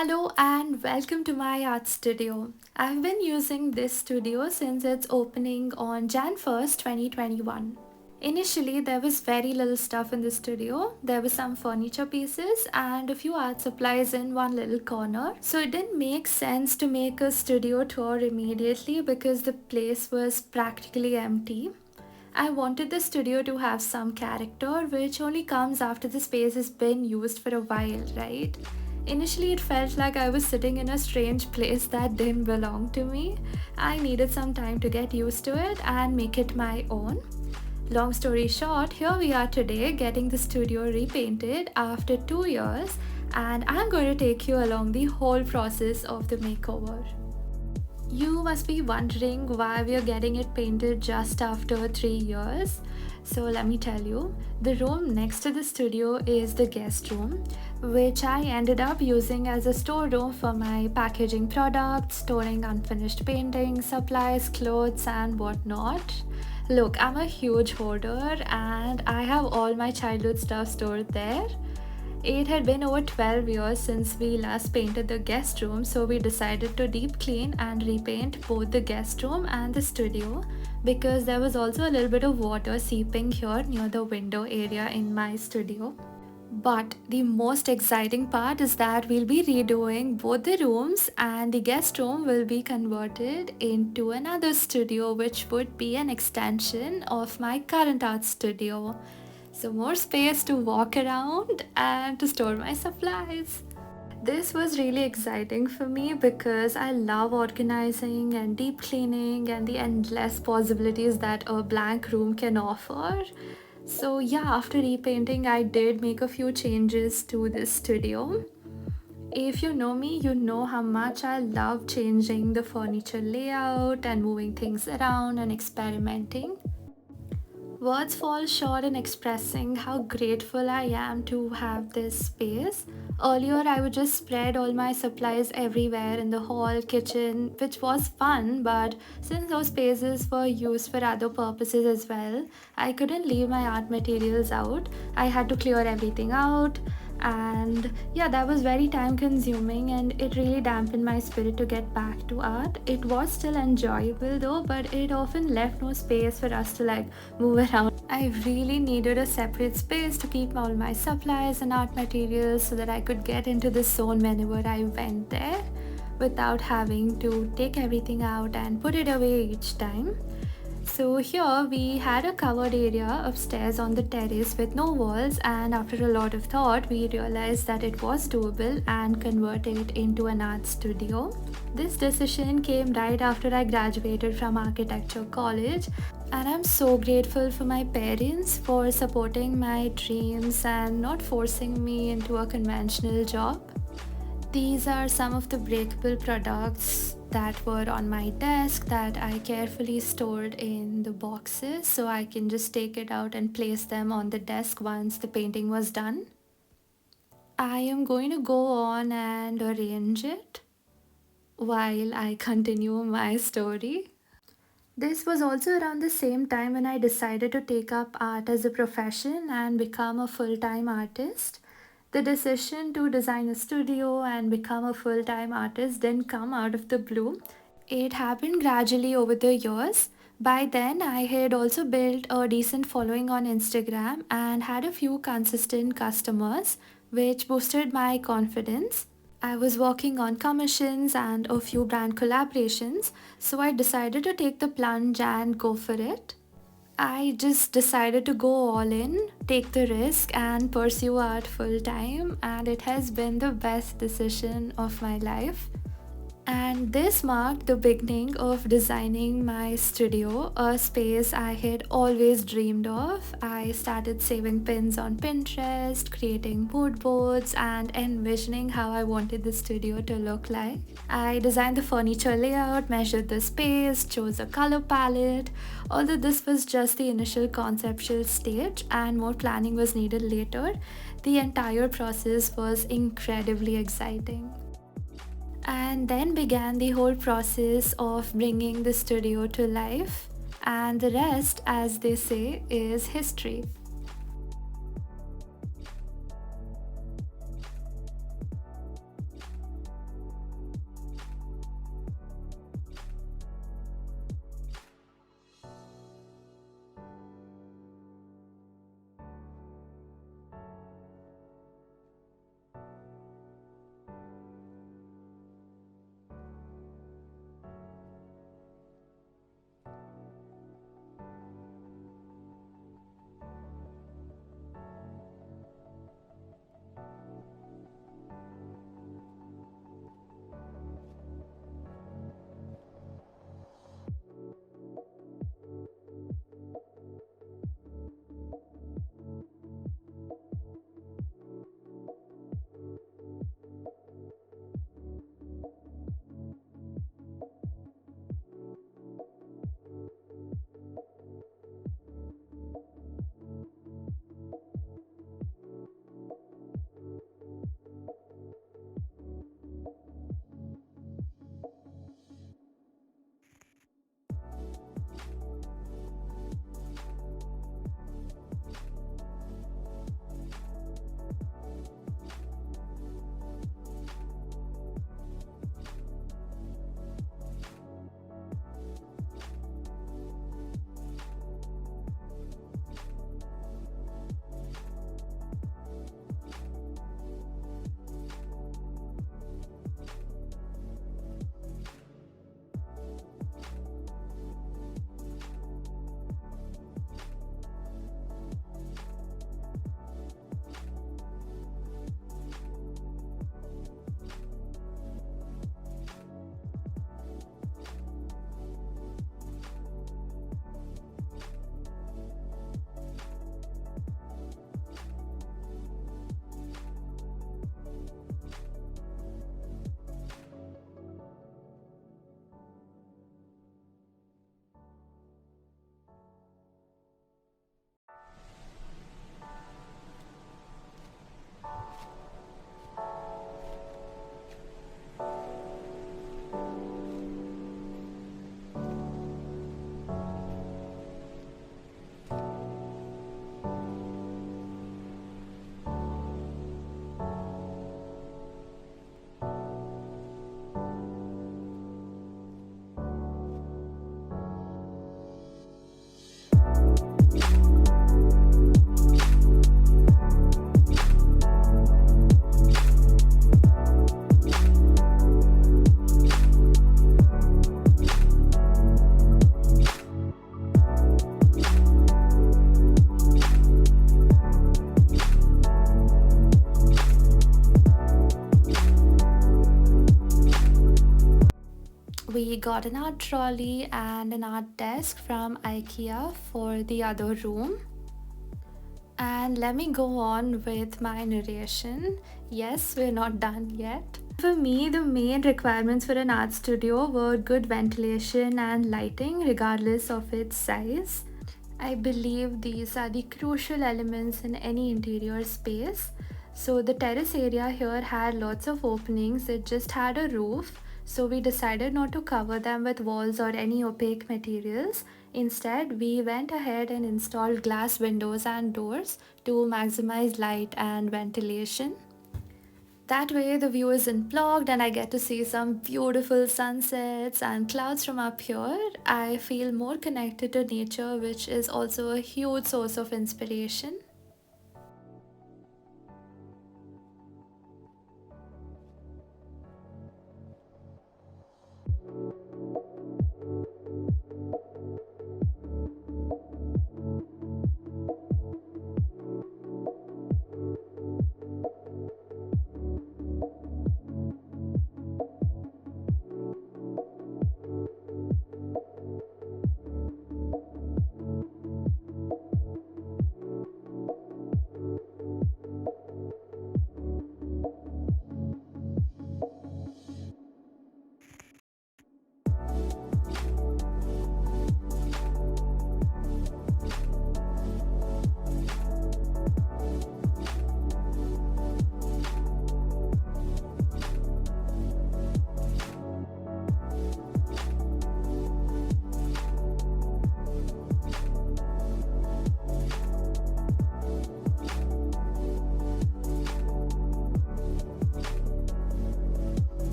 Hello and welcome to my art studio. I've been using this studio since its opening on Jan 1st, 2021. Initially, there was very little stuff in the studio. There were some furniture pieces and a few art supplies in one little corner. So it didn't make sense to make a studio tour immediately because the place was practically empty. I wanted the studio to have some character, which only comes after the space has been used for a while, right? Initially, it felt like I was sitting in a strange place that didn't belong to me. I needed some time to get used to it and make it my own. Long story short, here we are today getting the studio repainted after 2 years, and I'm going to take you along the whole process of the makeover. You must be wondering why we are getting it painted just after 3 years. So let me tell you, the room next to the studio is the guest room, which I ended up using as a storeroom for my packaging products, storing unfinished paintings, supplies, clothes, and whatnot. Look, I'm a huge hoarder and I have all my childhood stuff stored there. It had been over 12 years since we last painted the guest room, so we decided to deep clean and repaint both the guest room and the studio because there was also a little bit of water seeping here near the window area in my studio. But the most exciting part is that we'll be redoing both the rooms, and the guest room will be converted into another studio, which would be an extension of my current art studio. So, more space to walk around and to store my supplies. This was really exciting for me because I love organizing and deep cleaning and the endless possibilities that a blank room can offer. So, yeah, after repainting, I did make a few changes to this studio. If you know me, you know how much I love changing the furniture layout and moving things around and experimenting. Words fall short in expressing how grateful I am to have this space. Earlier, I would just spread all my supplies everywhere in the hall, kitchen, which was fun, but since those spaces were used for other purposes as well, I couldn't leave my art materials out. I had to clear everything out, and yeah, that was very time consuming and it really dampened my spirit to get back to art. It was still enjoyable though, but it often left no space for us to move around. I really needed a separate space to keep all my supplies and art materials so that I could get into the zone whenever I went there without having to take everything out and put it away each time. So here we had a covered area upstairs on the terrace with no walls, and after a lot of thought we realized that it was doable and converted it into an art studio. This decision came right after I graduated from architecture college, and I'm so grateful for my parents for supporting my dreams and not forcing me into a conventional job. These are some of the breakable products that were on my desk that I carefully stored in the boxes so I can just take it out and place them on the desk once the painting was done. I am going to go on and arrange it while I continue my story. This was also around the same time when I decided to take up art as a profession and become a full time artist. The decision to design a studio and become a full time artist didn't come out of the blue. It happened gradually over the years. By then, I had also built a decent following on Instagram and had a few consistent customers, which boosted my confidence. I was working on commissions and a few brand collaborations, so I decided to take the plunge and go for it. I just decided to go all in, take the risk, and pursue art full time, and it has been the best decision of my life. And this marked the beginning of designing my studio, a space I had always dreamed of. I started saving pins on Pinterest, creating mood boards, and envisioning how I wanted the studio to look like. I designed the furniture layout, measured the space, chose a color palette. Although this was just the initial conceptual stage and more planning was needed later, the entire process was incredibly exciting. And then began the whole process of bringing the studio to life, and the rest, as they say, is history. We got an art trolley and an art desk from IKEA for the other room. And let me go on with my narration. Yes, we're not done yet. For me, the main requirements for an art studio were good ventilation and lighting, regardless of its size. I believe these are the crucial elements in any interior space. So, the terrace area here had lots of openings, it just had a roof. So, we decided not to cover them with walls or any opaque materials. Instead, we went ahead and installed glass windows and doors to maximize light and ventilation. That way, the view isn't blocked, and I get to see some beautiful sunsets and clouds from up here. I feel more connected to nature, which is also a huge source of inspiration.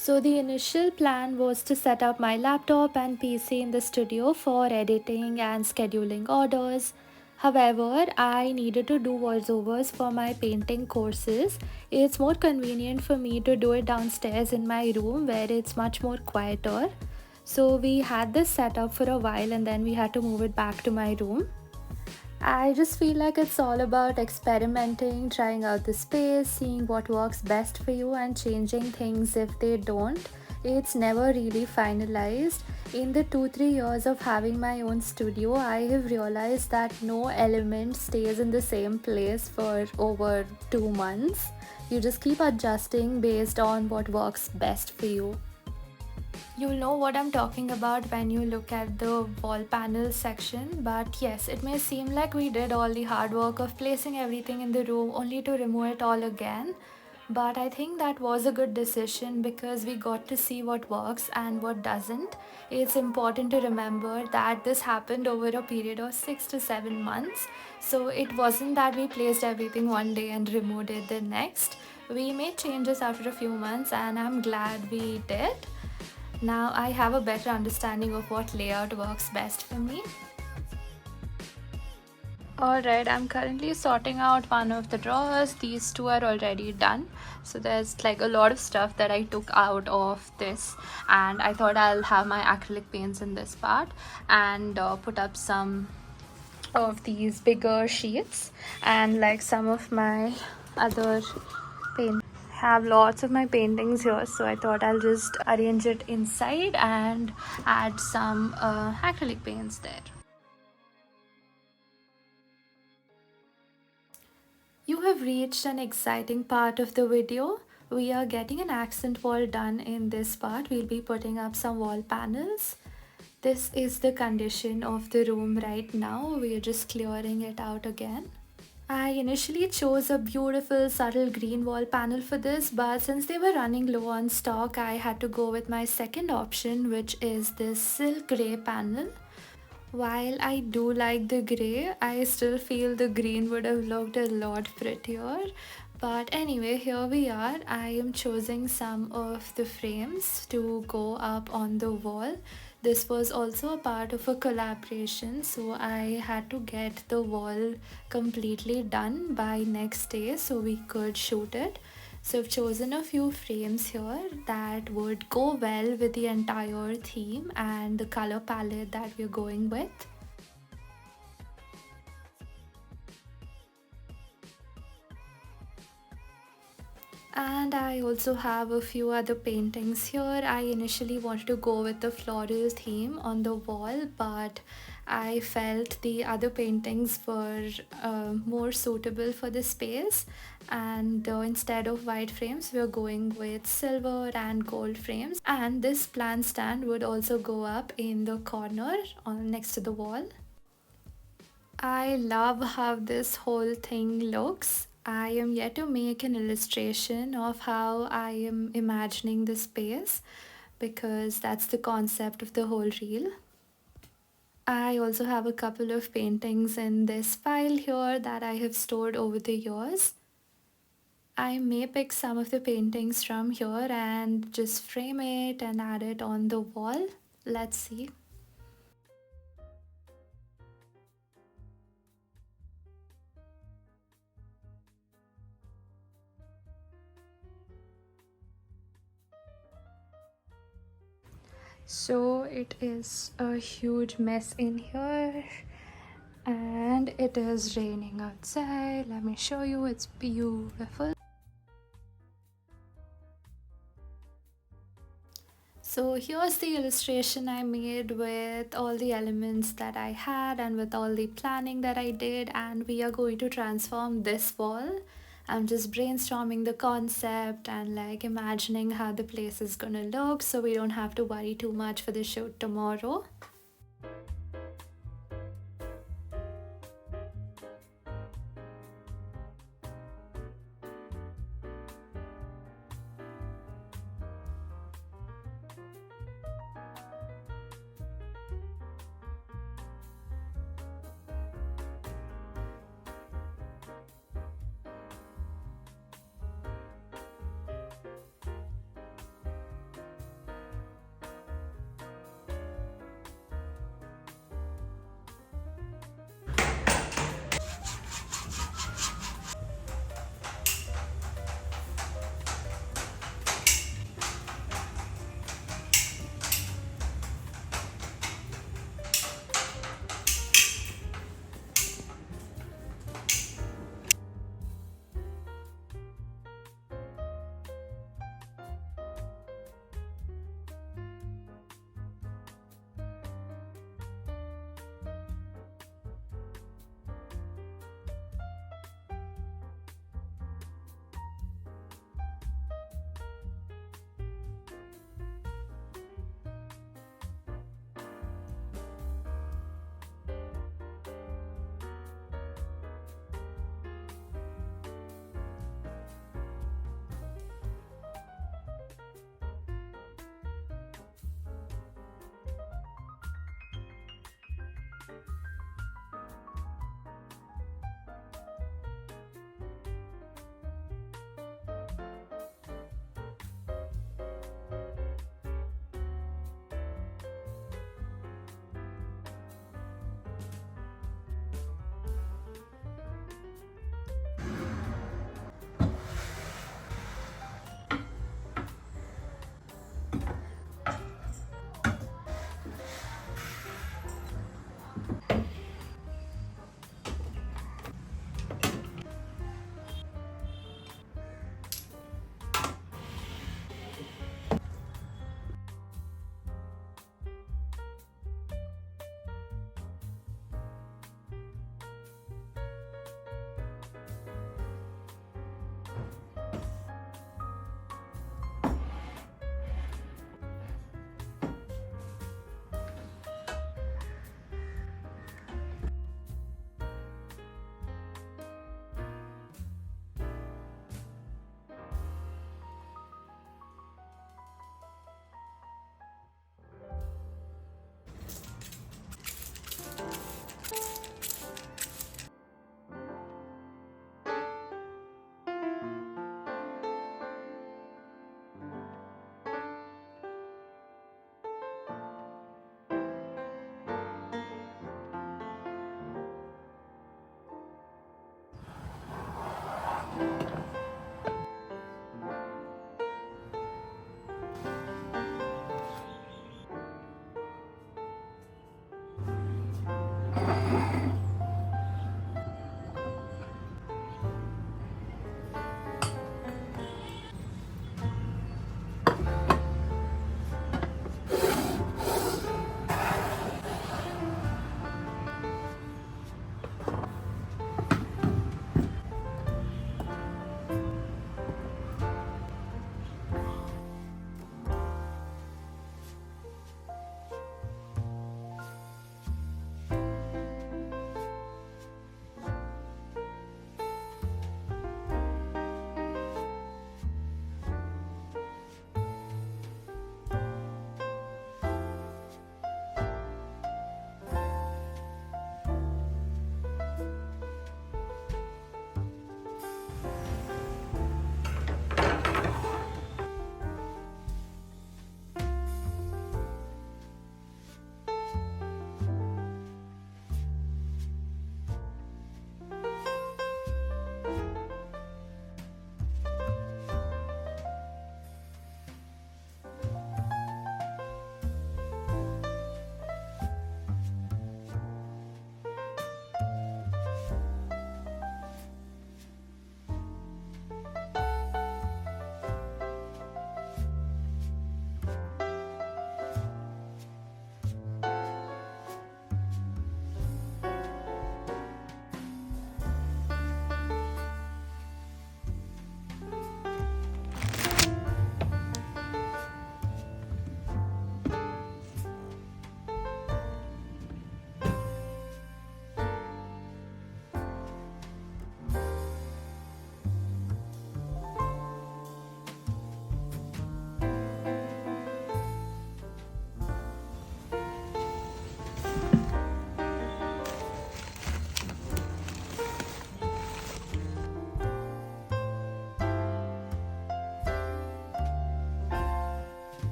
So, the initial plan was to set up my laptop and PC in the studio for editing and scheduling orders. However, I needed to do voiceovers for my painting courses. It's more convenient for me to do it downstairs in my room where it's much more quieter. So, we had this set up for a while and then we had to move it back to my room. I just feel like it's all about experimenting, trying out the space, seeing what works best for you, and changing things if they don't. It's never really finalized. In the 2-3 years of having my own studio, I have realized that no element stays in the same place for over 2 months. You just keep adjusting based on what works best for you. You'll know what I'm talking about when you look at the wall panels section, but yes, it may seem like we did all the hard work of placing everything in the room only to remove it all again. But I think that was a good decision because we got to see what works and what doesn't. It's important to remember that this happened over a period of 6 to 7 months. So it wasn't that we placed everything one day and removed it the next. We made changes after a few months, and I'm glad we did. Now I have a better understanding of what layout works best for me. Alright, I'm currently sorting out one of the drawers. These two are already done. So there's like a lot of stuff that I took out of this, and I thought I'll have my acrylic paints in this part and put up some of these bigger sheets and like some of my other paint. Have lots of my paintings here, so I thought I'll just arrange it inside and add some acrylic paints there. You have reached an exciting part of the video. We are getting an accent wall done in this part. We'll be putting up some wall panels. This is the condition of the room right now. We are just clearing it out again. I initially chose a beautiful subtle green wall panel for this, but since they were running low on stock, I had to go with my second option, which is this silk grey panel. While I do like the grey, I still feel the green would have looked a lot prettier. But anyway, here we are. I am choosing some of the frames to go up on the wall. This was also a part of a collaboration, so I had to get the wall completely done by next day so we could shoot it. So I've chosen a few frames here that would go well with the entire theme and the color palette that we're going with. And I also have a few other paintings here. I initially wanted to go with the floral theme on the wall, but I felt the other paintings were more suitable for the space. And instead of white frames, we're going with silver and gold frames. And this plant stand would also go up in the corner on next to the wall. I love how this whole thing looks. I am yet to make an illustration of how I am imagining the space because that's the concept of the whole reel. I also have a couple of paintings in this file here that I have stored over the years. I may pick some of the paintings from here and just frame it and add it on the wall. Let's see. So it is a huge mess in here and it is raining outside. Let me show you, it's beautiful. So here's the illustration I made with all the elements that I had and with all the planning that I did, and we are going to transform this wall. I'm just brainstorming the concept and like imagining how the place is gonna look so we don't have to worry too much for the shoot tomorrow.